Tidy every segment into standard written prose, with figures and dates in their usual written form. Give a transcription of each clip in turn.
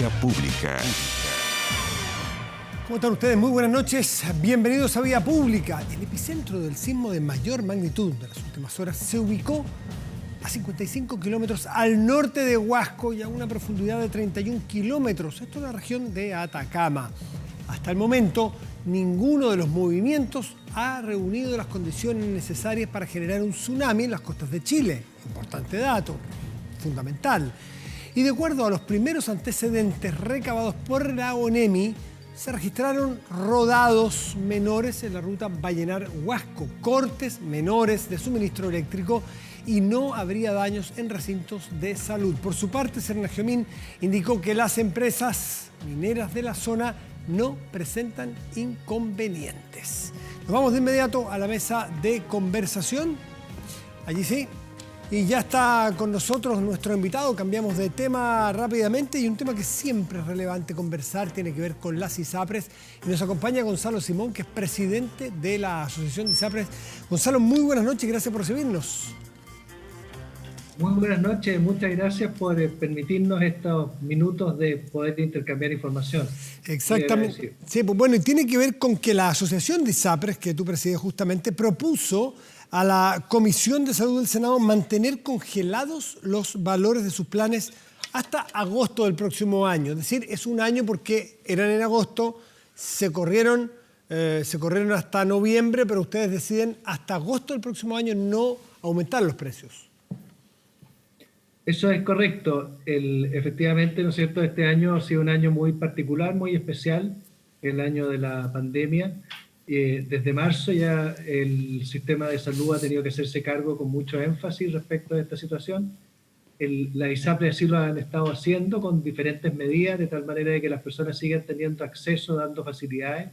Vía Pública. ¿Cómo están ustedes? Muy buenas noches. Bienvenidos a Vía Pública. El epicentro del sismo de mayor magnitud de las últimas horas se ubicó a 55 kilómetros al norte de Huasco y a una profundidad de 31 kilómetros. Esto es la región de Atacama. Hasta el momento, ninguno de los movimientos ha reunido las condiciones necesarias para generar un tsunami en las costas de Chile. Importante dato, fundamental. Y de acuerdo a los primeros antecedentes recabados por la ONEMI, se registraron rodados menores en la ruta Vallenar-Huasco, cortes menores de suministro eléctrico y no habría daños en recintos de salud. Por su parte, Sernagiomín indicó que las empresas mineras de la zona no presentan inconvenientes. Nos vamos de inmediato a la mesa de conversación. Allí sí. Y ya está con nosotros nuestro invitado. Cambiamos de tema rápidamente y un tema que siempre es relevante conversar tiene que ver con las ISAPRES. Y nos acompaña Gonzalo Simón, que es presidente de la Asociación de ISAPRES. Gonzalo, muy buenas noches y gracias por recibirnos. Muy buenas noches, muchas gracias por permitirnos estos minutos de poder intercambiar información. Exactamente. Sí, pues bueno, y tiene que ver con que la Asociación de ISAPRES, que tú presides justamente, propuso a la Comisión de Salud del Senado mantener congelados los valores de sus planes hasta agosto del próximo año. Es decir, es un año porque eran en agosto, se corrieron hasta noviembre, pero ustedes deciden hasta agosto del próximo año no aumentar los precios. Eso es correcto. Efectivamente, ¿no es cierto?, este año ha sido un año muy particular, muy especial, el año de la pandemia. Desde marzo ya el sistema de salud ha tenido que hacerse cargo con mucho énfasis respecto a esta situación. La ISAPRES así lo han estado haciendo con diferentes medidas, de tal manera de que las personas sigan teniendo acceso, dando facilidades.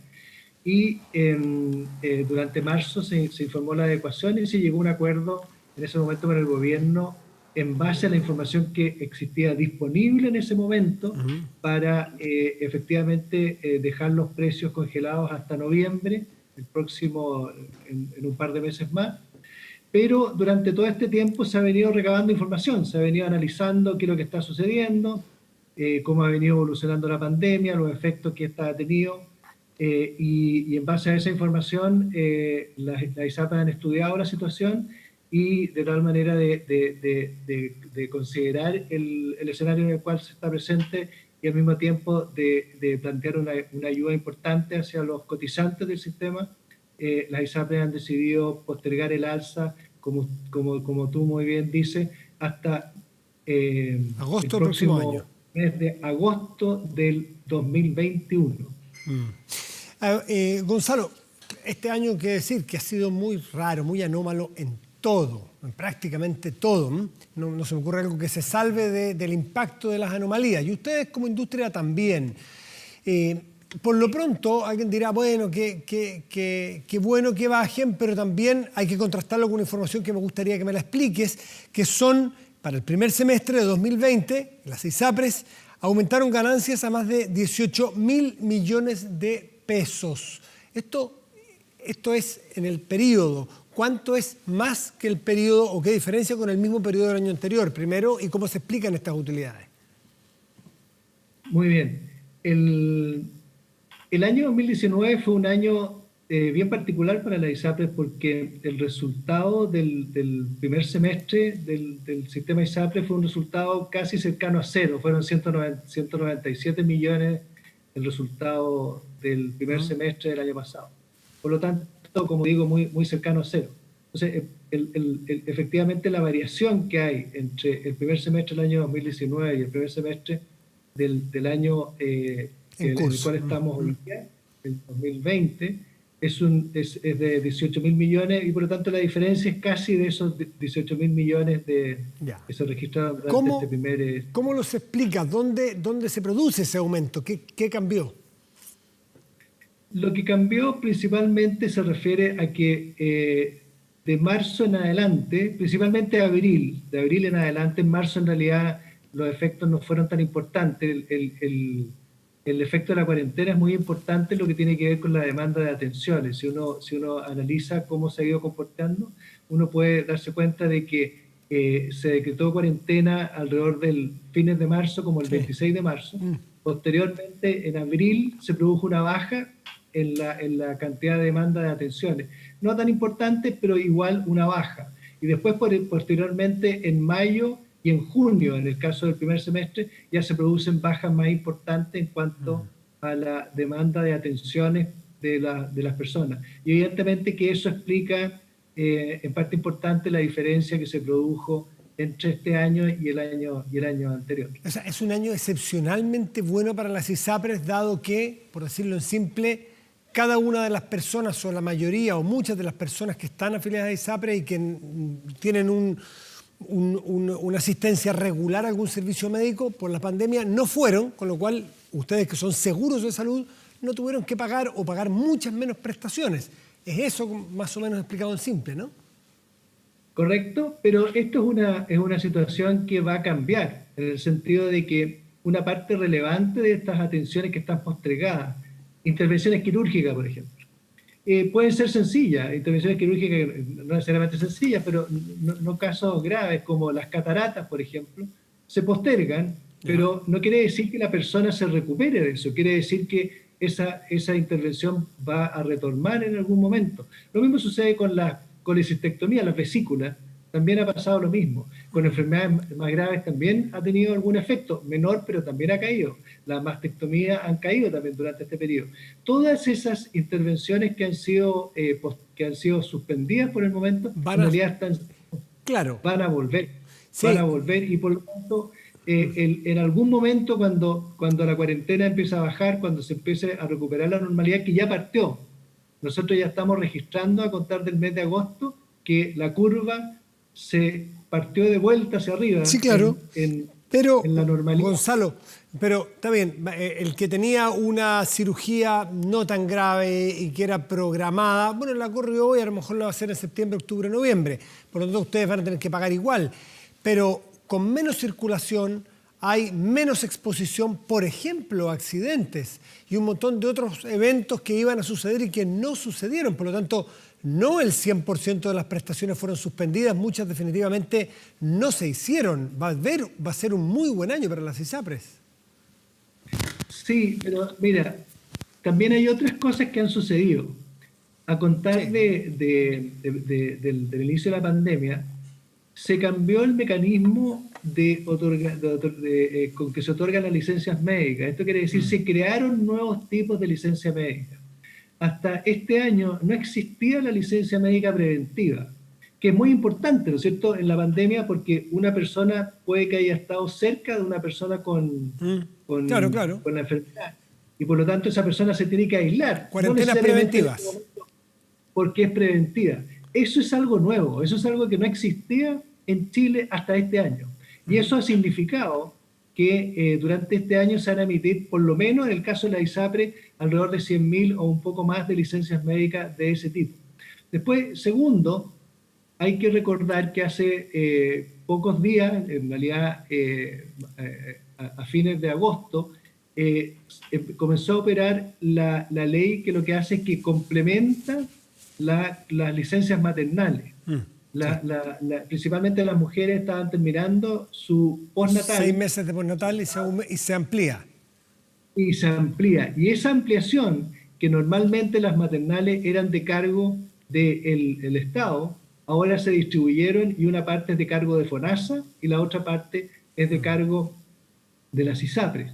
Y durante marzo se informó la adecuación y se llegó a un acuerdo en ese momento con el gobierno en base a la información que existía disponible en ese momento para efectivamente dejar los precios congelados hasta noviembre, el próximo, en un par de meses más. Pero durante todo este tiempo se ha venido recabando información, se ha venido analizando qué es lo que está sucediendo, cómo ha venido evolucionando la pandemia, los efectos que esta ha tenido, y en base a esa información las ISAPRES han estudiado la situación y de tal manera de considerar el escenario en el cual se está presente y al mismo tiempo de plantear una ayuda importante hacia los cotizantes del sistema. Las ISAPRES han decidido postergar el alza, como tú muy bien dices, hasta agosto el próximo año. Mes de agosto del 2021. Gonzalo, este año hay que decir que ha sido muy raro, muy anómalo en todo, en prácticamente todo. No se me ocurre algo que se salve del impacto de las anomalías. Y ustedes como industria también. Por lo pronto, alguien dirá, bueno, qué bueno que bajen, pero también hay que contrastarlo con una información que me gustaría que me la expliques, que son, para el primer semestre de 2020, las ISAPRES aumentaron ganancias a más de 18.000 millones de pesos. Esto es en el periodo. ¿Cuánto es más que el periodo o qué diferencia con el mismo periodo del año anterior? Primero, ¿y cómo se explican estas utilidades? Muy bien. El año 2019 fue un año bien particular para la ISAPRES porque el resultado del primer semestre del sistema ISAPRES fue un resultado casi cercano a cero. Fueron 197 millones el resultado del primer semestre del año pasado. Por lo tanto, como digo, muy cercano a cero. Entonces, efectivamente la variación que hay entre el primer semestre del año 2019 y el primer semestre del año en el cual estamos hoy día, el 2020, es de 18.000 millones y por lo tanto la diferencia es casi de esos 18.000 millones que se registraron durante este primer... ¿Cómo los explicas? ¿Dónde se produce ese aumento? ¿Qué cambió? Lo que cambió principalmente se refiere a que de marzo en adelante, principalmente de abril en adelante, en marzo en realidad los efectos no fueron tan importantes. El efecto de la cuarentena es muy importante en lo que tiene que ver con la demanda de atenciones. Si uno analiza cómo se ha ido comportando, uno puede darse cuenta de que se decretó cuarentena alrededor del fines de marzo, como el 26 de marzo. Posteriormente, en abril, se produjo una baja en la cantidad de demanda de atenciones. No tan importante, pero igual una baja. Y después, posteriormente, en mayo y en junio, en el caso del primer semestre, ya se producen bajas más importantes en cuanto a la demanda de atenciones de las personas. Y evidentemente que eso explica en parte importante la diferencia que se produjo entre este año y el año anterior. O sea, es un año excepcionalmente bueno para las ISAPRES, dado que, por decirlo en simple, cada una de las personas, o la mayoría, o muchas de las personas que están afiliadas a ISAPRES y que tienen una asistencia regular a algún servicio médico por la pandemia, no fueron, con lo cual ustedes que son seguros de salud no tuvieron que pagar o pagar muchas menos prestaciones. Es eso más o menos explicado en simple, ¿no? Correcto, pero esto es una situación que va a cambiar, en el sentido de que una parte relevante de estas atenciones que están postergadas, intervenciones quirúrgicas, por ejemplo, pueden ser sencillas, intervenciones quirúrgicas no necesariamente sencillas, pero no casos graves como las cataratas, por ejemplo, se postergan, pero no quiere decir que la persona se recupere de eso, quiere decir que esa intervención va a retornar en algún momento. Lo mismo sucede con la colecistectomía, la vesícula, también ha pasado lo mismo. Con enfermedades más graves también ha tenido algún efecto, menor, pero también ha caído. Las mastectomías han caído también durante este periodo. Todas esas intervenciones que han sido suspendidas por el momento, en realidad van a volver. Sí. Van a volver y por lo tanto, en algún momento cuando la cuarentena empieza a bajar, cuando se empiece a recuperar la normalidad que ya partió, nosotros ya estamos registrando a contar del mes de agosto que la curva se partió de vuelta hacia arriba. Sí, claro. Pero, en la normalidad. Gonzalo, pero está bien, el que tenía una cirugía no tan grave y que era programada, bueno, la corrió hoy, a lo mejor la va a hacer en septiembre, octubre, noviembre. Por lo tanto, ustedes van a tener que pagar igual. Pero con menos circulación hay menos exposición, por ejemplo, a accidentes y un montón de otros eventos que iban a suceder y que no sucedieron. Por lo tanto, no el 100% de las prestaciones fueron suspendidas, muchas definitivamente no se hicieron. Va a ser un muy buen año para las ISAPRES. Sí, pero mira, también hay otras cosas que han sucedido. A contar del inicio de la pandemia, se cambió el mecanismo con que se otorgan las licencias médicas. Esto quiere decir, se crearon nuevos tipos de licencia médica. Hasta este año no existía la licencia médica preventiva, que es muy importante, ¿no es cierto?, en la pandemia, porque una persona puede que haya estado cerca de una persona con la enfermedad, y por lo tanto esa persona se tiene que aislar. Cuarentenas preventivas. Porque es preventiva. Eso es algo nuevo, eso es algo que no existía en Chile hasta este año. Y eso ha significado que durante este año se van a emitir, por lo menos en el caso de la ISAPRE, alrededor de 100.000 o un poco más de licencias médicas de ese tipo. Después, segundo, hay que recordar que hace pocos días, en realidad a fines de agosto, comenzó a operar la ley que lo que hace es que complementa las licencias maternales. Principalmente las mujeres estaban terminando su postnatal. 6 meses de postnatal y se amplía. Y se amplía. Y esa ampliación, que normalmente las maternales eran de cargo del Estado, ahora se distribuyeron y una parte es de cargo de FONASA y la otra parte es de cargo de las ISAPRES.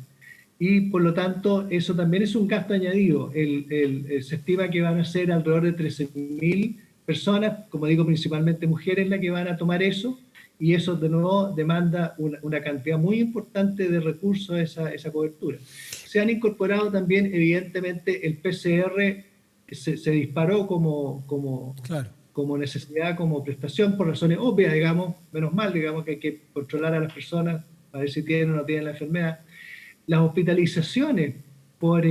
Y por lo tanto, eso también es un gasto añadido. Se estima que van a ser alrededor de 13.000 personas, como digo, principalmente mujeres, las que van a tomar eso, y eso de nuevo demanda una cantidad muy importante de recursos a esa cobertura. Se han incorporado también, evidentemente, el PCR se disparó como necesidad, como prestación, por razones obvias, digamos, menos mal, digamos, que hay que controlar a las personas, a ver si tienen o no tienen la enfermedad. Las hospitalizaciones por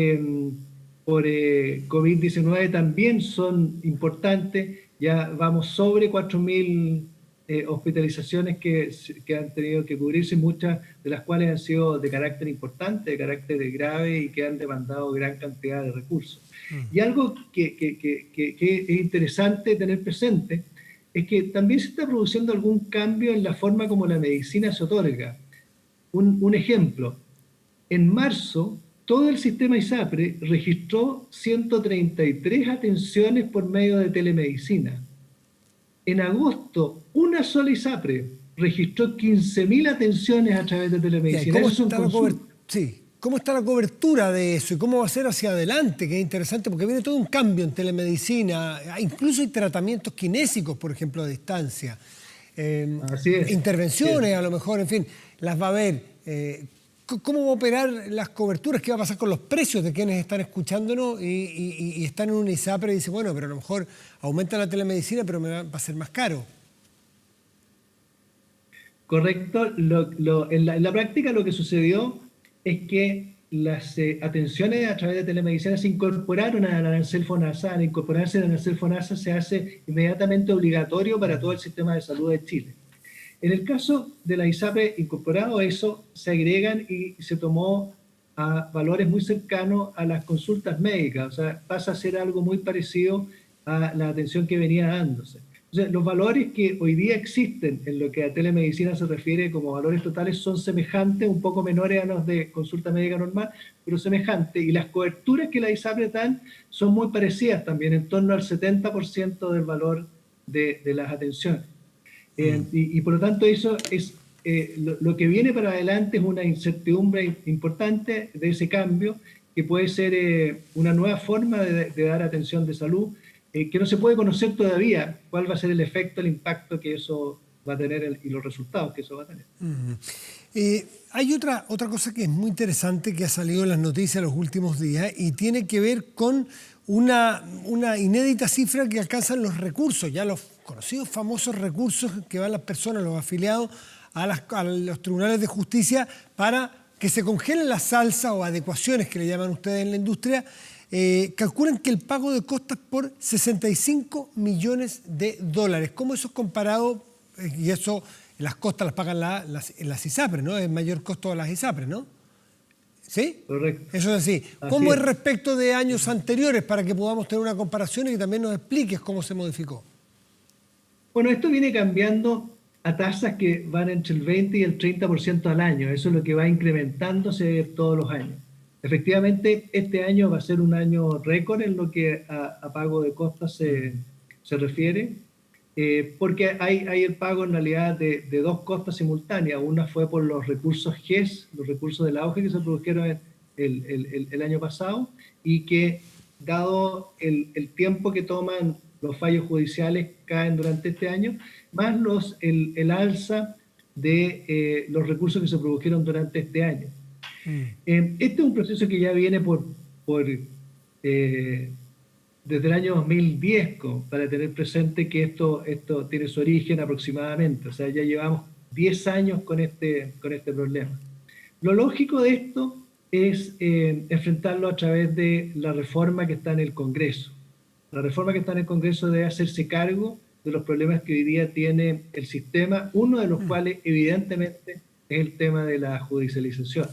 COVID-19 también son importantes. Ya vamos sobre 4.000 hospitalizaciones que han tenido que cubrirse, muchas de las cuales han sido de carácter importante, de carácter grave y que han demandado gran cantidad de recursos. Y algo que es interesante tener presente es que también se está produciendo algún cambio en la forma como la medicina se otorga. Un ejemplo. En marzo, todo el sistema ISAPRE registró 133 atenciones por medio de telemedicina. En agosto, una sola ISAPRE registró 15.000 atenciones a través de Ya, ¿y telemedicina. cómo Esas son está la consultas. Sí. ¿Cómo está la cobertura de eso y cómo va a ser hacia adelante? Que es interesante porque viene todo un cambio en telemedicina. Incluso hay tratamientos kinésicos, por ejemplo, a distancia. Así es. Intervenciones, a lo mejor, en fin, las va a haber. ¿Cómo va a operar las coberturas? ¿Qué va a pasar con los precios de quienes están escuchándonos y están en un ISAPRE y dicen, bueno, pero a lo mejor aumenta la telemedicina, pero me va a ser más caro? Correcto. En la práctica lo que sucedió es que las atenciones a través de telemedicina se incorporaron al arancel FONASA. Al incorporarse al arancel FONASA se hace inmediatamente obligatorio para todo el sistema de salud de Chile. En el caso de la ISAPRE incorporado eso, se agregan y se tomó a valores muy cercanos a las consultas médicas, o sea, pasa a ser algo muy parecido a la atención que venía dándose. Entonces, los valores que hoy día existen en lo que a telemedicina se refiere como valores totales son semejantes, un poco menores a los de consulta médica normal, pero semejantes, y las coberturas que la ISAPRE dan son muy parecidas también, en torno al 70% del valor de las atenciones. Y por lo tanto eso es lo que viene para adelante es una incertidumbre importante de ese cambio, que puede ser una nueva forma de dar atención de salud, que no se puede conocer todavía cuál va a ser el efecto, el impacto que eso va a tener y los resultados que eso va a tener. Hay otra cosa que es muy interesante que ha salido en las noticias los últimos días y tiene que ver con una inédita cifra que alcanzan los recursos, ya los conocidos famosos recursos que van las personas, los afiliados a los tribunales de justicia para que se congelen las alzas o adecuaciones que le llaman ustedes en la industria. Calculan que el pago de costas por 65 millones de dólares. ¿Cómo eso es comparado? Y eso, las costas las pagan las ISAPRE, ¿no? Es mayor costo de las ISAPRE, ¿no? ¿Sí? Correcto. Eso es así. Así ¿Cómo es es respecto de años anteriores para que podamos tener una comparación y que también nos expliques cómo se modificó? Bueno, esto viene cambiando a tasas que van entre el 20 y el 30% al año. Eso es lo que va incrementándose todos los años. Efectivamente, este año va a ser un año récord en lo que a pago de costas se refiere, porque hay el pago en realidad de dos costas simultáneas. Una fue por los recursos GES, los recursos del auge que se produjeron el año pasado, y que dado el tiempo que toman los fallos judiciales caen durante este año, más el alza de los recursos que se produjeron durante este año. Este es un proceso que ya viene desde el año 2010, para tener presente que esto tiene su origen aproximadamente, o sea, ya llevamos 10 años con este problema. Lo lógico de esto es enfrentarlo a través de la reforma que está en el Congreso. La reforma que está en el Congreso debe hacerse cargo de los problemas que hoy día tiene el sistema, uno de los cuales evidentemente es el tema de la judicialización.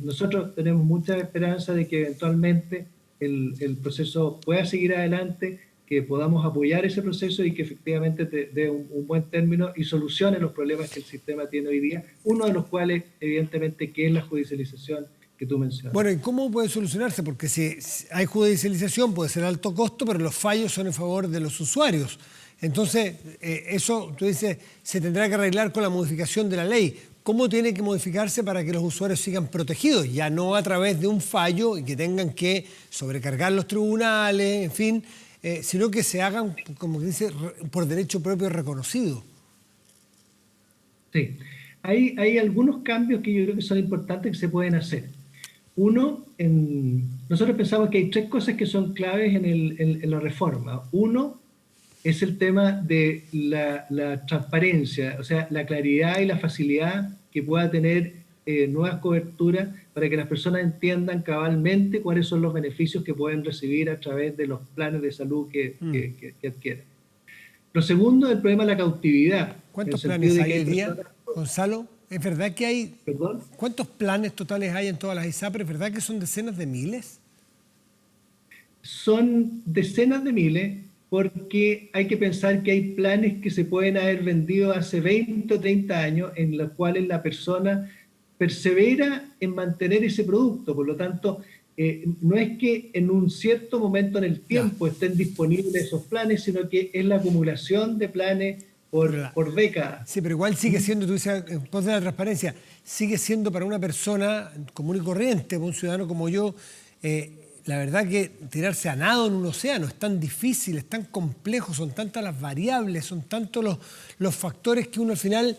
Nosotros tenemos mucha esperanza de que eventualmente el proceso pueda seguir adelante, que podamos apoyar ese proceso y que efectivamente dé un buen término y solucione los problemas que el sistema tiene hoy día, uno de los cuales evidentemente que es la judicialización que tú mencionas. Bueno, ¿y cómo puede solucionarse? Porque si hay judicialización puede ser alto costo, pero los fallos son en favor de los usuarios. Entonces, eso, tú dices, se tendrá que arreglar con la modificación de la ley. ¿Cómo tiene que modificarse para que los usuarios sigan protegidos? Ya no a través de un fallo y que tengan que sobrecargar los tribunales, en fin, sino que se hagan, como que dice, por derecho propio reconocido. Sí, hay algunos cambios que yo creo que son importantes que se pueden hacer. Uno, nosotros pensamos que hay tres cosas que son claves en la reforma. Uno es el tema de la transparencia, o sea, la claridad y la facilidad que pueda tener nuevas coberturas para que las personas entiendan cabalmente cuáles son los beneficios que pueden recibir a través de los planes de salud que adquieren. Lo segundo es el problema de la cautividad. ¿Cuántos planes hay hoy día, Gonzalo? ¿Es verdad que hay... ¿Perdón? ¿Cuántos planes totales hay en todas las ISAPRE? ¿Es verdad que son decenas de miles? Son decenas de miles, porque hay que pensar que hay planes que se pueden haber vendido hace 20 o 30 años en los cuales la persona persevera en mantener ese producto. Por lo tanto, no es que en un cierto momento en el tiempo estén disponibles esos planes, sino que es la acumulación de planes por décadas. Sí, pero igual sigue siendo, tú dices, en pos de la transparencia, sigue siendo para una persona común y corriente, para un ciudadano como yo, la verdad que tirarse a nado en un océano es tan difícil, es tan complejo, son tantas las variables, son tantos los factores que uno al final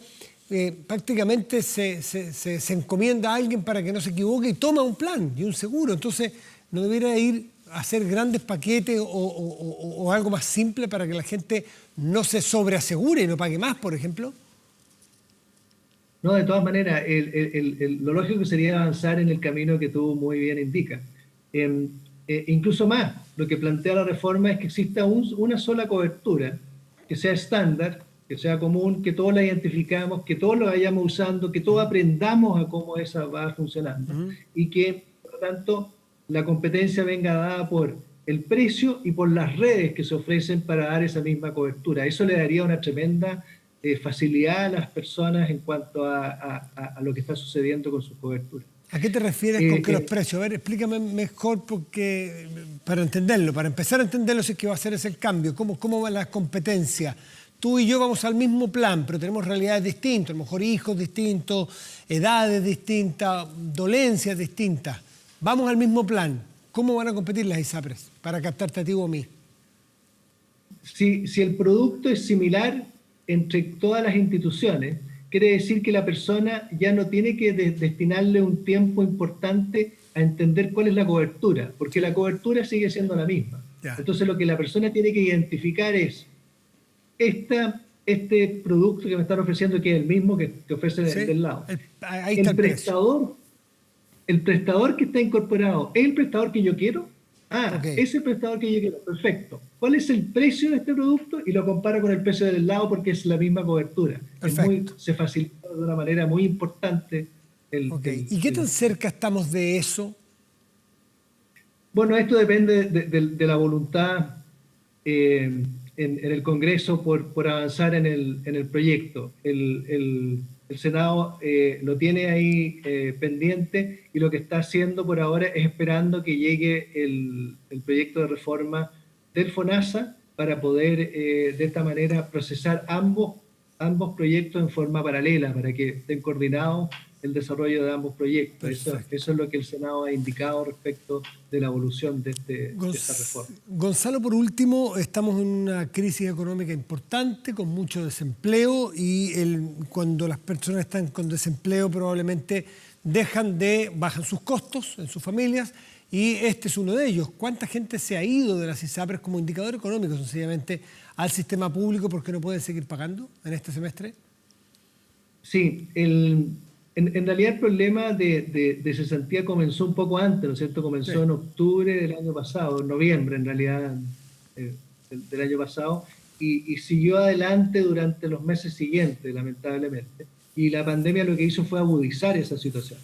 prácticamente se encomienda a alguien para que no se equivoque y toma un plan y un seguro. Entonces, no debería ir a hacer grandes paquetes o algo más simple para que la gente no se sobreasegure y no pague más, por ejemplo. No, de todas maneras, lo lógico sería avanzar en el camino que tú muy bien indicas. Incluso más, lo que plantea la reforma es que exista una sola cobertura, que sea estándar, que sea común, que todos la identificamos, que todos lo vayamos usando, que todos aprendamos a cómo esa va funcionando y que, por lo tanto, la competencia venga dada por el precio y por las redes que se ofrecen para dar esa misma cobertura. Eso le daría una tremenda facilidad a las personas en cuanto a lo que está sucediendo con sus coberturas. ¿A qué te refieres con que los precios? A ver, explícame mejor porque, para entenderlo, para empezar a entenderlo, si es que va a ser ese el cambio. ¿Cómo va la competencia? Tú y yo vamos al mismo plan, pero tenemos realidades distintas, a lo mejor hijos distintos, edades distintas, dolencias distintas. Vamos al mismo plan. ¿Cómo van a competir las ISAPRES para captarte a ti o a mí? Si el producto es similar entre todas las instituciones, quiere decir que la persona ya no tiene que destinarle un tiempo importante a entender cuál es la cobertura, porque la cobertura sigue siendo la misma. Ya. Entonces lo que la persona tiene que identificar es este producto que me están ofreciendo, que es el mismo que ofrece del lado. Ahí está el prestador que está incorporado, ¿es el prestador que yo quiero? Es el prestador que yo quiero, perfecto. ¿Cuál es el precio de este producto? Y lo comparo con el precio del lado porque es la misma cobertura. Se facilita de una manera muy importante. ¿Y qué tan cerca estamos de eso? Bueno, esto depende de la voluntad en el Congreso por avanzar en el proyecto. El Senado lo tiene ahí pendiente y lo que está haciendo por ahora es esperando que llegue el proyecto de reforma del FONASA para poder de esta manera procesar ambos proyectos en forma paralela para que estén coordinados el desarrollo de ambos proyectos. Eso es lo que el Senado ha indicado respecto de la evolución de esta reforma. Gonzalo, por último, estamos en una crisis económica importante, con mucho desempleo, y cuando las personas están con desempleo probablemente bajan sus costos en sus familias, y este es uno de ellos. ¿Cuánta gente se ha ido de las ISAPRES como indicador económico, sencillamente, al sistema público porque no pueden seguir pagando en este semestre? Sí, en realidad el problema de cesantía comenzó un poco antes, ¿no es cierto? Comenzó en octubre del año pasado, en noviembre en realidad del año pasado, y siguió adelante durante los meses siguientes, lamentablemente. Y la pandemia lo que hizo fue agudizar esa situación.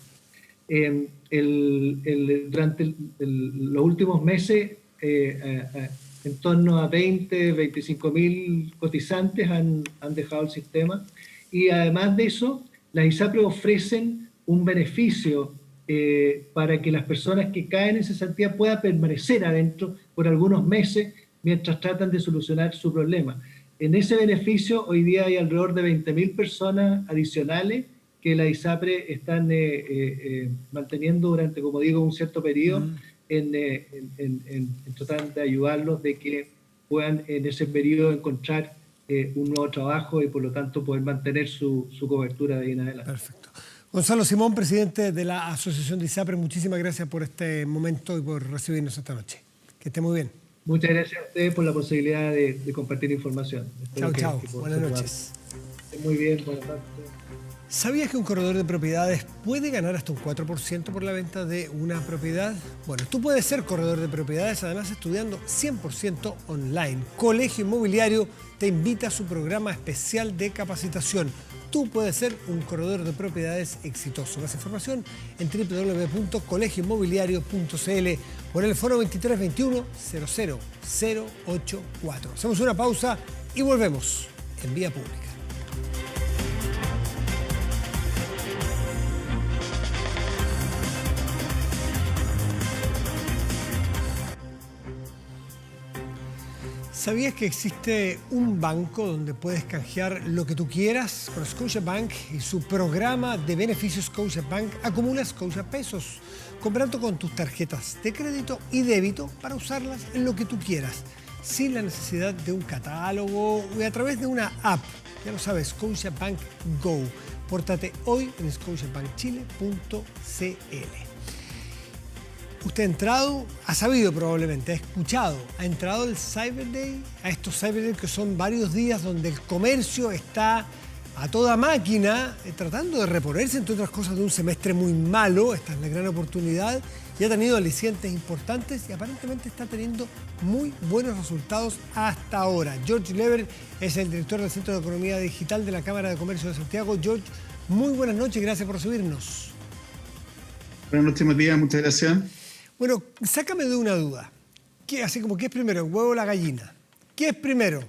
Durante los últimos meses, en torno a 25.000 cotizantes han dejado el sistema, y además de eso, las ISAPRES ofrecen un beneficio para que las personas que caen en cesantía puedan permanecer adentro por algunos meses mientras tratan de solucionar su problema. En ese beneficio, hoy día hay alrededor de 20.000 personas adicionales que las ISAPRES están manteniendo durante, como digo, un cierto periodo en tratar de ayudarlos de que puedan en ese periodo encontrar un nuevo trabajo y por lo tanto poder mantener su cobertura de ahí en adelante. Perfecto. Gonzalo Simón, presidente de la Asociación de ISAPRES, muchísimas gracias por este momento y por recibirnos esta noche. Que esté muy bien. Muchas gracias a ustedes por la posibilidad de compartir información. Chao. Buenas noches. Muy bien, buenas noches. ¿Sabías que un corredor de propiedades puede ganar hasta un 4% por la venta de una propiedad? Bueno, tú puedes ser corredor de propiedades, además estudiando 100% online. Colegio Inmobiliario te invita a su programa especial de capacitación. Tú puedes ser un corredor de propiedades exitoso. Más información en www.colegioinmobiliario.cl o en el foro 2321-00084. Hacemos una pausa y volvemos en Vía Pública. ¿Sabías que existe un banco donde puedes canjear lo que tú quieras? Con Scotiabank y su programa de beneficios Scotiabank acumulas Scotia Pesos, comprando con tus tarjetas de crédito y débito para usarlas en lo que tú quieras, sin la necesidad de un catálogo y a través de una app. Ya lo sabes, Scotiabank Go. Pórtate hoy en scotiabankchile.cl. Usted ha entrado, ha sabido probablemente, ha escuchado, ha entrado el Cyber Day, a estos Cyber Day que son varios días donde el comercio está a toda máquina tratando de reponerse, entre otras cosas, de un semestre muy malo. Esta es la gran oportunidad y ha tenido alicientes importantes y aparentemente está teniendo muy buenos resultados hasta ahora. George Lever es el director del Centro de Economía Digital de la Cámara de Comercio de Santiago. George, muy buenas noches, gracias por recibirnos. Buenas noches, Matías, muchas gracias. Bueno, sácame de una duda. ¿Qué es primero, el huevo o la gallina? ¿Qué es primero,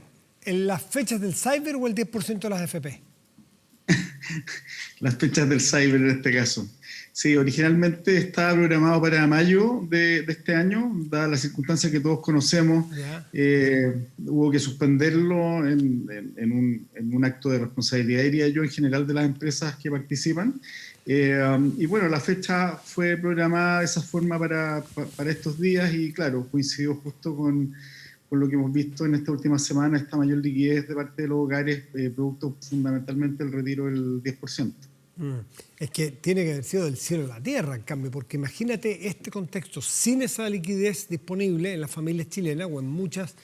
en las fechas del Cyber o el 10% de las FP? Las fechas del Cyber en este caso. Sí, originalmente estaba programado para mayo de este año, dadas las circunstancias que todos conocemos. Hubo que suspenderlo en un acto de responsabilidad, diría yo, en general de las empresas que participan. Y bueno, la fecha fue programada de esa forma para estos días y claro, coincidió justo con lo que hemos visto en esta última semana, esta mayor liquidez de parte de los hogares, producto fundamentalmente del retiro del 10%. Es que tiene que haber sido del cielo a la tierra, en cambio, porque imagínate este contexto, sin esa liquidez disponible en las familias chilenas o en muchas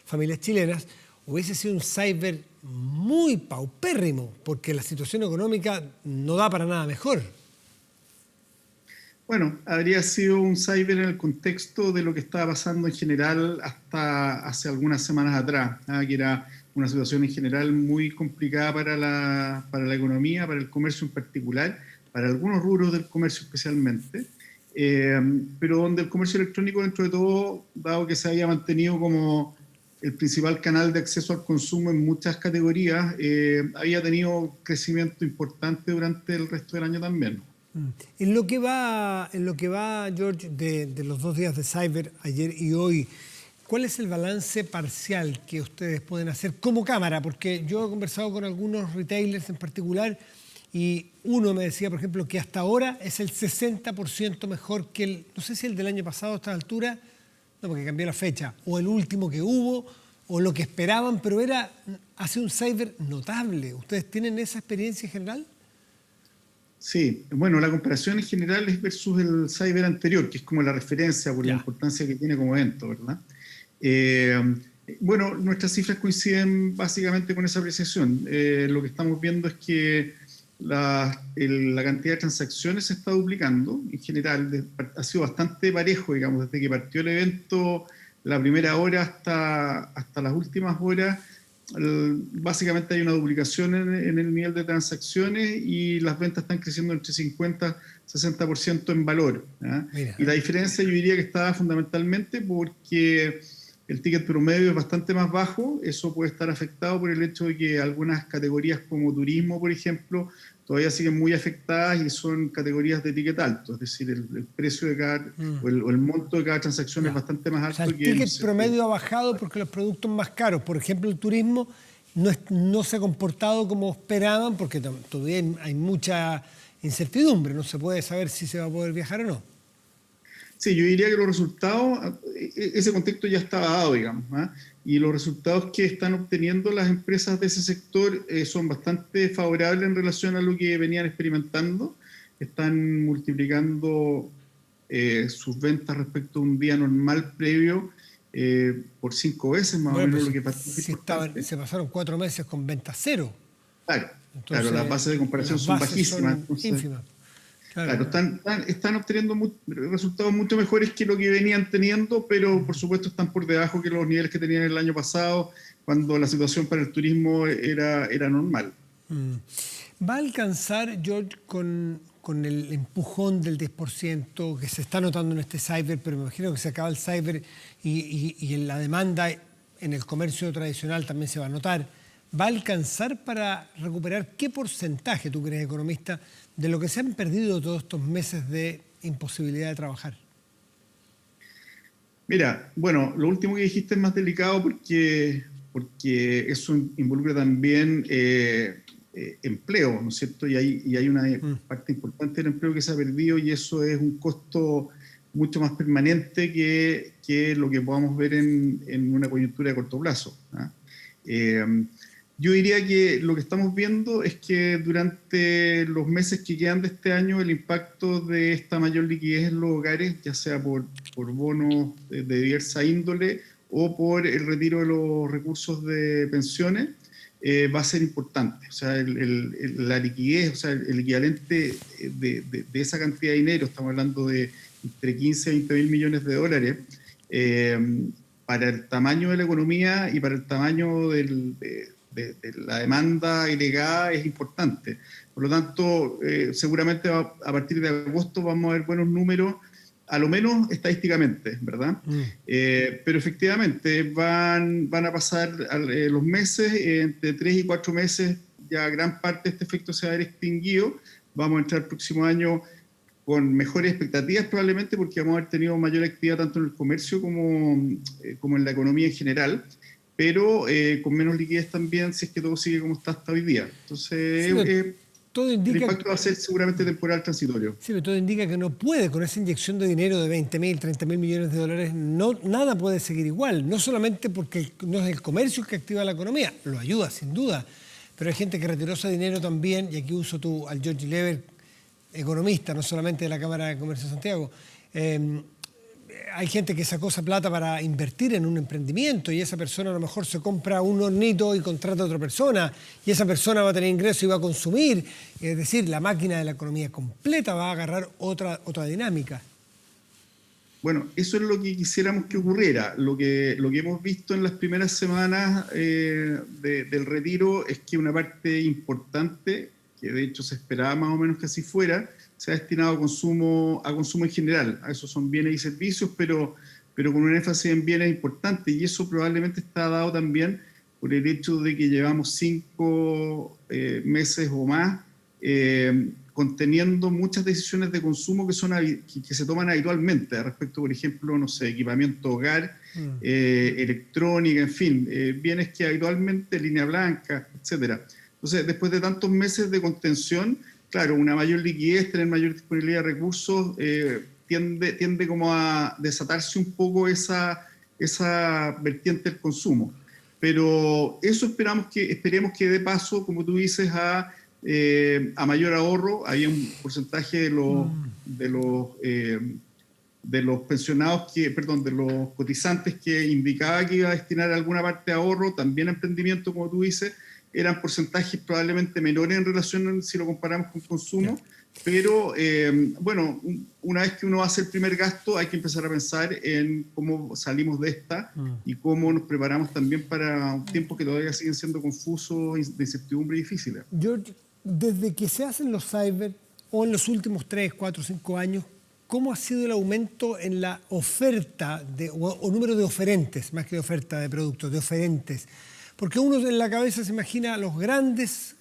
familias chilenas, hubiese sido un cyber muy paupérrimo, porque la situación económica no da para nada mejor. Bueno, habría sido un cyber en el contexto de lo que estaba pasando en general hasta hace algunas semanas atrás, que era una situación en general muy complicada para la economía, para el comercio en particular, para algunos rubros del comercio especialmente, pero donde el comercio electrónico, dentro de todo, dado que se había mantenido como el principal canal de acceso al consumo en muchas categorías, había tenido crecimiento importante durante el resto del año también. En lo que va, George, de los 2 días de Cyber, ayer y hoy, ¿cuál es el balance parcial que ustedes pueden hacer como cámara? Porque yo he conversado con algunos retailers en particular y uno me decía, por ejemplo, que hasta ahora es el 60% mejor que no sé si el del año pasado a esta altura, no, porque cambió la fecha, o el último que hubo, o lo que esperaban, pero hace un Cyber notable. ¿Ustedes tienen esa experiencia en general? Sí, bueno, la comparación en general es versus el Cyber anterior, que es como la referencia por la importancia que tiene como evento, ¿verdad? Bueno, nuestras cifras coinciden básicamente con esa apreciación. Lo que estamos viendo es que la cantidad de transacciones se está duplicando. En general, ha sido bastante parejo, digamos, desde que partió el evento, la primera hora hasta las últimas horas. Básicamente hay una duplicación en el nivel de transacciones y las ventas están creciendo entre 50 y 60% en valor. Y la diferencia yo diría que está fundamentalmente porque el ticket promedio es bastante más bajo. Eso puede estar afectado por el hecho de que algunas categorías como turismo, por ejemplo, todavía siguen muy afectadas y son categorías de ticket alto, es decir, el precio de cada, o el monto de cada transacción es bastante más alto. O sea, el ticket promedio ha bajado porque los productos más caros, por ejemplo, el turismo no se ha comportado como esperaban porque todavía hay mucha incertidumbre, no se puede saber si se va a poder viajar o no. Sí, yo diría que los resultados, ese contexto ya estaba dado, digamos, y los resultados que están obteniendo las empresas de ese sector son bastante favorables en relación a lo que venían experimentando. Están multiplicando sus ventas respecto a un día normal previo por 5 veces más o menos lo que pasó. Se pasaron 4 meses con ventas cero. Claro, entonces, las bases de comparación son bajísimas. Ínfimas. Claro, están obteniendo resultados mucho mejores que lo que venían teniendo, pero por supuesto están por debajo que los niveles que tenían el año pasado, cuando la situación para el turismo era normal. ¿Va a alcanzar, George, con el empujón del 10% que se está notando en este Cyber, pero me imagino que se acaba el Cyber y en la demanda en el comercio tradicional también se va a notar? ¿Va a alcanzar para recuperar qué porcentaje, tú crees, economista, de lo que se han perdido todos estos meses de imposibilidad de trabajar? Mira, bueno, lo último que dijiste es más delicado porque eso involucra también empleo, ¿no es cierto? Y hay una parte importante del empleo que se ha perdido y eso es un costo mucho más permanente que lo que podamos ver en una coyuntura de corto plazo, ¿ah? Yo diría que lo que estamos viendo es que durante los meses que quedan de este año el impacto de esta mayor liquidez en los hogares, ya sea por bonos de diversa índole o por el retiro de los recursos de pensiones, va a ser importante. O sea, la liquidez, o sea, el equivalente de esa cantidad de dinero, estamos hablando de entre 15 y 20 mil millones de dólares, para el tamaño de la economía y para el tamaño de la demanda agregada es importante. Por lo tanto, seguramente a partir de agosto vamos a ver buenos números, a lo menos estadísticamente, ¿verdad? Pero efectivamente van a pasar los meses, entre 3 y 4 meses ya gran parte de este efecto se va a haber extinguido. Vamos a entrar el próximo año con mejores expectativas probablemente porque vamos a haber tenido mayor actividad tanto en el comercio como en la economía en general, pero con menos liquidez también si es que todo sigue como está hasta hoy día. Entonces, Sí, todo indica el impacto va a ser seguramente temporal, transitorio. Sí, pero todo indica que no puede, con esa inyección de dinero de 20.000, 30.000 millones de dólares, nada puede seguir igual. No solamente porque no es el comercio que activa la economía, lo ayuda sin duda, pero hay gente que retiró ese dinero también, y aquí uso al George Lever, economista, no solamente de la Cámara de Comercio de Santiago. Hay gente que sacó esa plata para invertir en un emprendimiento y esa persona a lo mejor se compra un hornito y contrata a otra persona y esa persona va a tener ingresos y va a consumir. Es decir, la máquina de la economía completa va a agarrar otra dinámica. Bueno, eso es lo que quisiéramos que ocurriera. Lo que hemos visto en las primeras semanas del retiro es que una parte importante, que de hecho se esperaba más o menos que así fuera, se ha destinado a consumo en general. A eso son bienes y servicios, pero con un énfasis en bienes importante. Y eso probablemente está dado también por el hecho de que llevamos 5 meses o más conteniendo muchas decisiones de consumo que se toman habitualmente respecto, por ejemplo, no sé, equipamiento hogar, electrónica, en fin, bienes que habitualmente, línea blanca, etcétera. Entonces, después de tantos meses de contención, claro, una mayor liquidez, tener mayor disponibilidad de recursos, tiende como a desatarse un poco esa vertiente del consumo. Pero eso esperemos que dé paso, como tú dices, a mayor ahorro. Había un porcentaje de los pensionados, de los cotizantes que indicaba que iba a destinar alguna parte de ahorro, también a emprendimiento, como tú dices. Eran porcentajes probablemente menores en relación si lo comparamos con consumo, pero bueno, una vez que uno hace el primer gasto hay que empezar a pensar en cómo salimos de esta y cómo nos preparamos también para un tiempo que todavía siguen siendo confusos, de incertidumbre y difíciles. George, desde que se hacen los cyber o en los últimos 3, 4, 5 años, ¿cómo ha sido el aumento en la oferta o número de oferentes, más que de oferta de productos, de oferentes? Porque uno en la cabeza se imagina a las grandes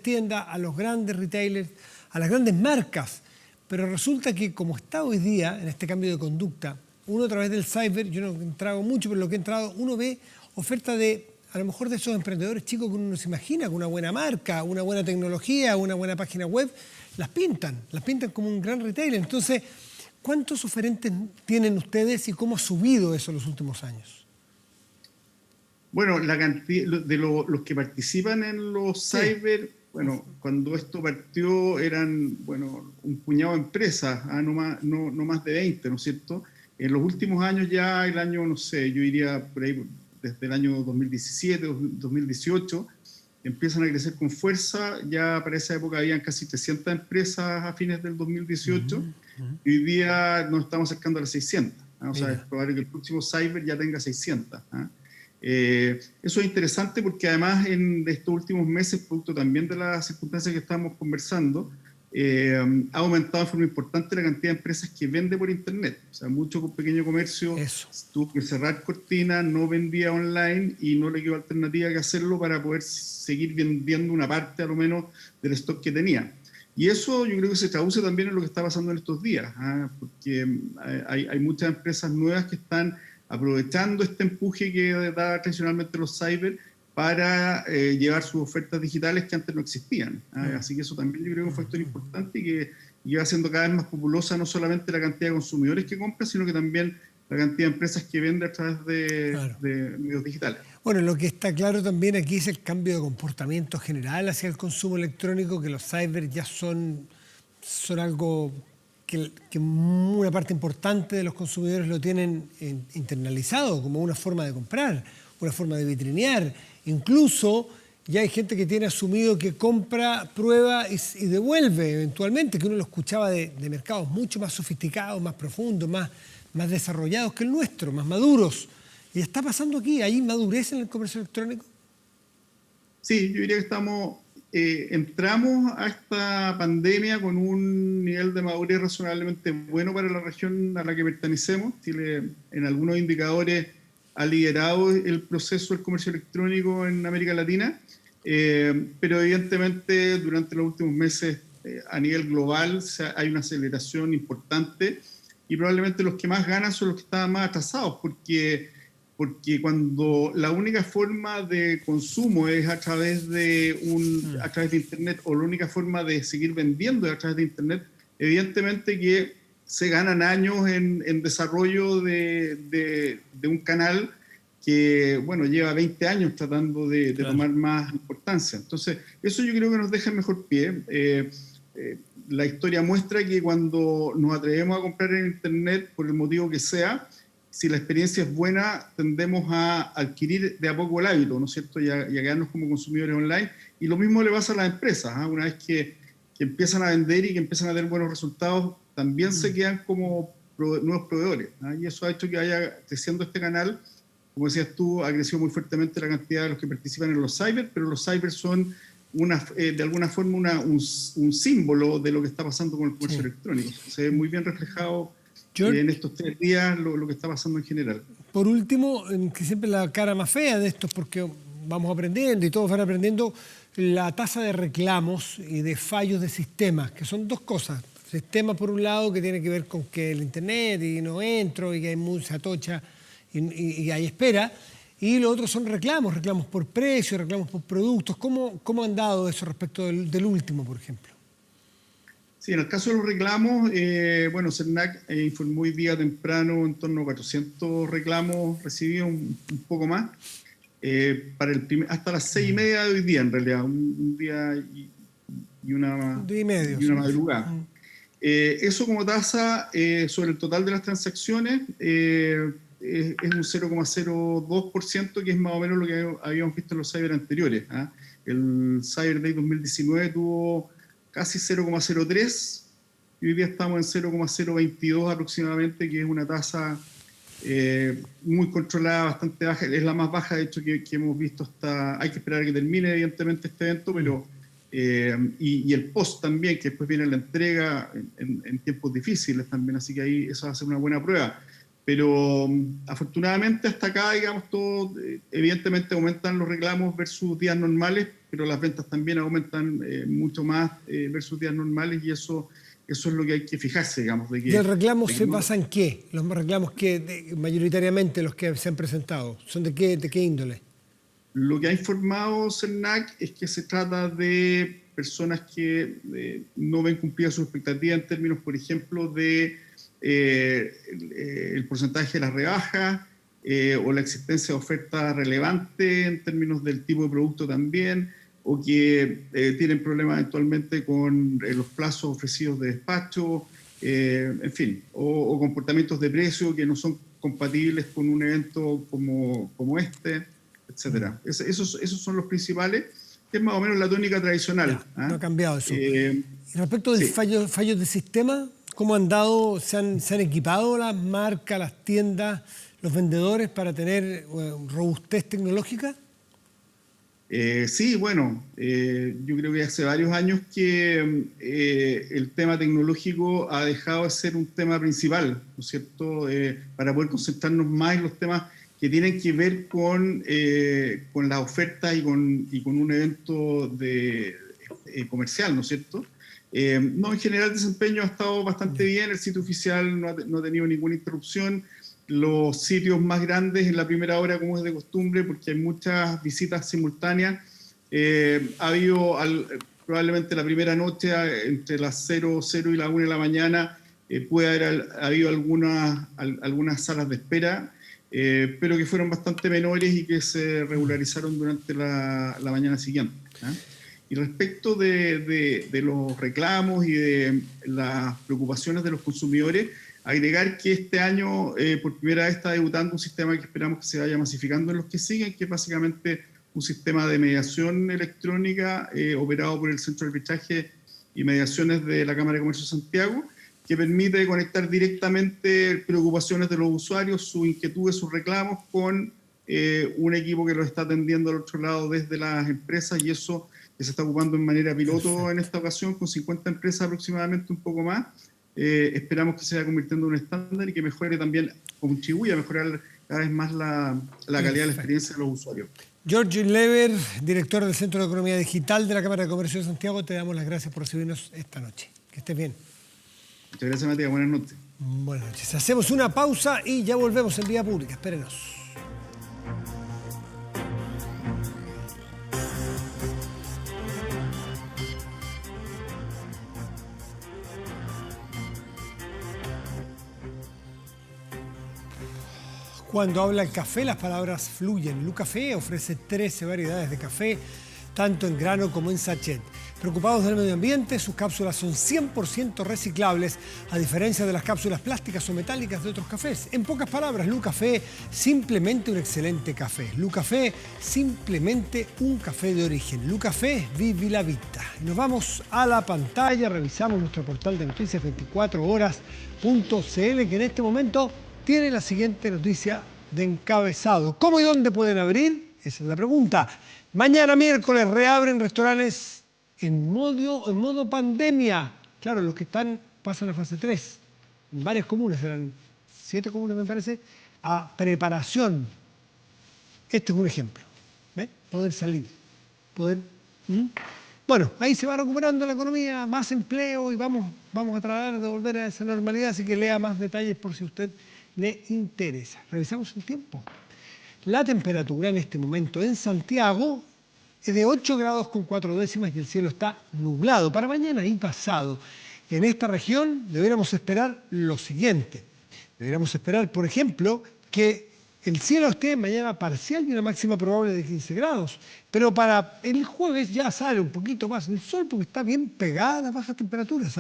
tiendas, a los grandes retailers, a las grandes marcas, pero resulta que como está hoy día en este cambio de conducta, uno a través del cyber, yo no he entrado mucho, pero lo que he entrado, uno ve oferta a lo mejor de esos emprendedores chicos que uno no se imagina, con una buena marca, una buena tecnología, una buena página web, las pintan como un gran retailer. Entonces, ¿cuántos oferentes tienen ustedes y cómo ha subido eso en los últimos años? Bueno, la cantidad de los que participan en los cyber, sí. Bueno, cuando esto partió eran, bueno, un puñado de empresas, no más de 20, ¿no es cierto? En los últimos años ya, el año, no sé, yo iría por ahí, desde el año 2017, 2018, empiezan a crecer con fuerza. Ya para esa época habían casi 300 empresas a fines del 2018, y hoy día nos estamos acercando a las 600. O sea, es probable que el próximo cyber ya tenga 600. Eso es interesante porque además en estos últimos meses, producto también de las circunstancias que estamos conversando, ha aumentado de forma importante la cantidad de empresas que vende por internet. O sea, mucho pequeño comercio tuvo que cerrar cortinas, no vendía online y no le quedó alternativa que hacerlo para poder seguir vendiendo una parte a lo menos del stock que tenía. Y eso yo creo que se traduce también en lo que está pasando en estos días, porque hay muchas empresas nuevas que están aprovechando este empuje que da tradicionalmente los cyber para llevar sus ofertas digitales que antes no existían. Así que eso también yo creo que es un factor importante y que va haciendo cada vez más populosa no solamente la cantidad de consumidores que compran, sino que también la cantidad de empresas que venden a través de medios digitales. Bueno, lo que está claro también aquí es el cambio de comportamiento general hacia el consumo electrónico, que los cyber ya son algo que una parte importante de los consumidores lo tienen internalizado como una forma de comprar, una forma de vitrinear. Incluso ya hay gente que tiene asumido que compra, prueba y devuelve eventualmente, que uno lo escuchaba de mercados mucho más sofisticados, más profundos, más desarrollados que el nuestro, más maduros. ¿Y está pasando aquí? ¿Hay madurez en el comercio electrónico? Sí, yo diría que entramos a esta pandemia con un nivel de madurez razonablemente bueno para la región a la que pertenecemos. Chile, en algunos indicadores, ha liderado el proceso del comercio electrónico en América Latina, pero evidentemente durante los últimos meses a nivel global hay una aceleración importante y probablemente los que más ganan son los que estaban más atrasados, porque cuando la única forma de consumo es a través de Internet, o la única forma de seguir vendiendo es a través de Internet, evidentemente que se ganan años en desarrollo de un canal que, bueno, lleva 20 años tratando de tomar más importancia. Entonces, eso yo creo que nos deja en mejor pie. La historia muestra que cuando nos atrevemos a comprar en Internet, por el motivo que sea, si la experiencia es buena, tendemos a adquirir de a poco el hábito, ¿no es cierto? Y a quedarnos como consumidores online. Y lo mismo le pasa a las empresas. Una vez que empiezan a vender y que empiezan a tener buenos resultados, también se quedan como nuevos proveedores. Y eso ha hecho que vaya creciendo este canal. Como decías tú, ha crecido muy fuertemente la cantidad de los que participan en los cyber, pero los cyber son de alguna forma un símbolo de lo que está pasando con el comercio electrónico. Se ve muy bien reflejado en estos 3 días lo que está pasando en general. Por último, que siempre la cara más fea de esto es porque vamos aprendiendo y todos van aprendiendo, la tasa de reclamos y de fallos de sistemas, que son 2 cosas. Sistema, por un lado, que tiene que ver con que el Internet y no entro y que hay mucha tocha y hay espera. Y lo otro son reclamos por precio, reclamos por productos. ¿Cómo han dado eso respecto del último, por ejemplo? Sí, en el caso de los reclamos, CERNAC informó hoy día temprano en torno a 400 reclamos recibidos, un poco más, hasta las 6:30 de hoy día, en realidad, un día y una madrugada. Eso como tasa sobre el total de las transacciones es un 0,02%, que es más o menos lo que habíamos visto en los cyber anteriores. El Cyber Day 2019 tuvo casi 0,03 y hoy día estamos en 0,022 aproximadamente, que es una tasa muy controlada, bastante baja. Es la más baja, de hecho, que hemos visto hay que esperar a que termine evidentemente este evento, pero y el post también, que después viene la entrega en tiempos difíciles también, así que ahí eso va a ser una buena prueba. Pero afortunadamente hasta acá, digamos, todo, evidentemente aumentan los reclamos versus días normales, pero las ventas también aumentan mucho más versus días normales, y eso es lo que hay que fijarse, digamos. ¿Y el reclamo se basa en qué? Los reclamos que mayoritariamente los que se han presentado, ¿son de qué índole? Lo que ha informado CERNAC es que se trata de personas que no ven cumplida su expectativa en términos, por ejemplo, de el porcentaje de las rebajas o la existencia de oferta relevante en términos del tipo de producto también, o que tienen problemas eventualmente con los plazos ofrecidos de despacho, en fin, o comportamientos de precio que no son compatibles con un evento como este, etcétera. Esos son los principales, que es más o menos la tónica tradicional. No ha cambiado eso. Y respecto del fallos de sistema, ¿cómo han dado? ¿Se han equipado las marcas, las tiendas, los vendedores para tener robustez tecnológica? Sí, bueno, yo creo que hace varios años que el tema tecnológico ha dejado de ser un tema principal, ¿no es cierto? Para poder concentrarnos más en los temas que tienen que ver con la oferta y con un evento comercial, ¿no es cierto? No, en general el desempeño ha estado bastante bien, el sitio oficial no ha tenido ninguna interrupción. Los sitios más grandes en la primera hora, como es de costumbre, porque hay muchas visitas simultáneas. Ha habido probablemente la primera noche, entre las 00 y la 1 de la mañana, puede haber habido algunas salas de espera, pero que fueron bastante menores y que se regularizaron durante la mañana siguiente. Y respecto de los reclamos y de las preocupaciones de los consumidores, agregar que este año por primera vez está debutando un sistema que esperamos que se vaya masificando en los que siguen, que es básicamente un sistema de mediación electrónica operado por el Centro de Arbitraje y Mediaciones de la Cámara de Comercio de Santiago, que permite conectar directamente preocupaciones de los usuarios, sus inquietudes, sus reclamos, con un equipo que los está atendiendo al otro lado desde las empresas, y eso que se está ocupando en manera piloto. Perfecto. En esta ocasión, con 50 empresas aproximadamente, un poco más. Esperamos que se vaya convirtiendo en un estándar y que mejore también, contribuya a mejorar cada vez más la calidad de la experiencia de los usuarios. George Lever, director del Centro de Economía Digital de la Cámara de Comercio de Santiago, te damos las gracias por recibirnos esta noche. Que estés bien. Muchas gracias, Matías. Buenas noches. Buenas noches. Hacemos una pausa y ya volvemos en Vía Pública. Espérenos. Cuando habla el café, las palabras fluyen. Lucafé ofrece 13 variedades de café, tanto en grano como en sachet. Preocupados del medio ambiente, sus cápsulas son 100% reciclables, a diferencia de las cápsulas plásticas o metálicas de otros cafés. En pocas palabras, Lucafé, simplemente un excelente café. Lucafé, simplemente un café de origen. Lucafé, vivi la vita. Y nos vamos a la pantalla, revisamos nuestro portal de noticias 24horas.cl, que en este momento tiene la siguiente noticia de encabezado. ¿Cómo y dónde pueden abrir? Esa es la pregunta. Mañana miércoles reabren restaurantes en modo pandemia. Claro, los que pasan a fase 3. En varias comunas, eran 7 comunas me parece, a preparación. Este es un ejemplo. ¿Ves? Poder salir. Bueno, ahí se va recuperando la economía, más empleo y vamos a tratar de volver a esa normalidad, así que lea más detalles por si usted le interesa. Revisamos el tiempo. La temperatura en este momento en Santiago es de 8 grados con 4 décimas y el cielo está nublado. Para mañana y pasado, en esta región deberíamos esperar lo siguiente. Deberíamos esperar, por ejemplo, que el cielo esté mañana parcial y una máxima probable de 15 grados. Pero para el jueves ya sale un poquito más el sol porque está bien pegada a las bajas temperaturas.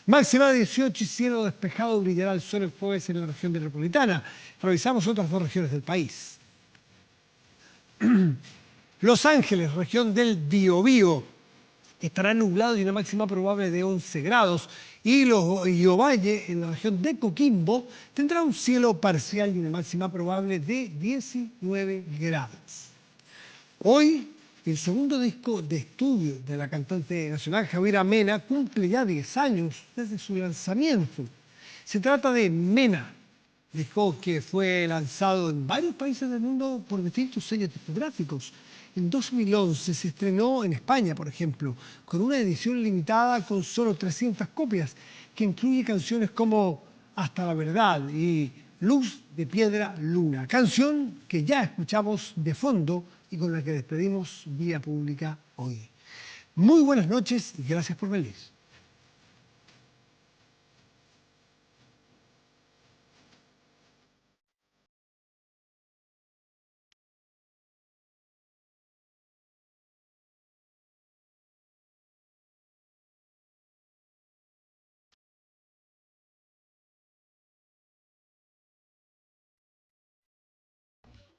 Máxima de 18 y cielo despejado, brillará el sol el jueves en la región metropolitana. Revisamos otras 2 regiones del país. Los Ángeles, región del Biobío, estará nublado y una máxima probable de 11 grados. Y Ovalle, en la región de Coquimbo, tendrá un cielo parcial y una máxima probable de 19 grados. Hoy, el segundo disco de estudio de la cantante nacional Javiera Mena cumple ya 10 años desde su lanzamiento. Se trata de Mena, disco que fue lanzado en varios países del mundo por distintos sellos discográficos. En 2011 se estrenó en España, por ejemplo, con una edición limitada con solo 300 copias, que incluye canciones como Hasta la Verdad y Luz de Piedra Luna, canción que ya escuchamos de fondo y con la que despedimos Vía Pública hoy. Muy buenas noches y gracias por venir.